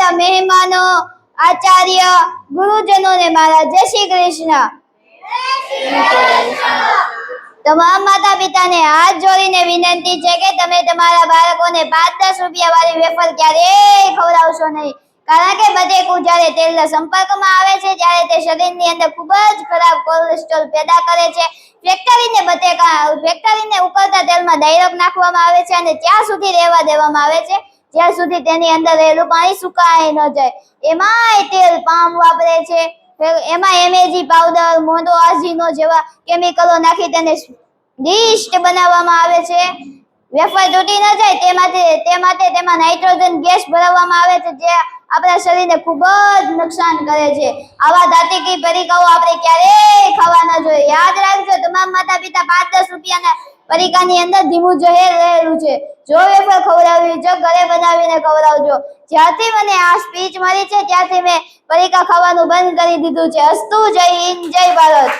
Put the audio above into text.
મારા મહેમાનો, આચાર્ય, ગુરુજનોને મારા જય શ્રી કૃષ્ણ. તમામ માતા પિતાને હાથ જોડીને વિનંતી છે કે તમે તમારા બાળકોને 5-10 રૂપિયા વાળી વેફર ક્યારેય ખવડાવશો નહીં, કારણ કે બટેકું જ્યારે તેલના સંપર્કમાં આવે છે ત્યારે તે શરીરની અંદર ખૂબ જ ખરાબ કોલેસ્ટ્રોલ પેદા કરે છે. ફેક્ટરીને ઉકળતા તેલમાં ડાયરેક્ટ નાખવામાં આવે છે અને ત્યાં સુધી રહેવા દેવામાં આવે છે જ્યાં સુધી તેની અંદર રહેલું પાણી સુકાઈ ન જાય. એમાંય તેલ પામ વાપરે છે, એમાં MAG પાવડર, મોનો આઝીનો જેવા કેમિકલો નાખી તેને સ્વાદિષ્ટ બનાવવામાં આવે છે. વેફર તૂટી ન જાય તે માટે તેમાં નાઇટ્રોજન ગેસ ભરવામાં આવે છે જે આપણા શરીરને ખૂબ જ નુકસાન કરે છે. આવા ધાતુકી પરીકાઓ આપણે ક્યારેય ખાવા ન જોઈએ. યાદ રાખજો, તમામ માતા પિતા 5-10 રૂપિયાના પરીકાની અંદર ધીમું ઝેર રહેલું છે. જો વેફર ખવડાવવી જો ઘરે બનાવીને ખવડાવજો. જ્યારથી મને આ સ્પીચ મળી છે ત્યારથી મેં પરીકા ખાવાનું બંધ કરી દીધું છે. અસ્તુ, જય હિન્દ, જય ભારત.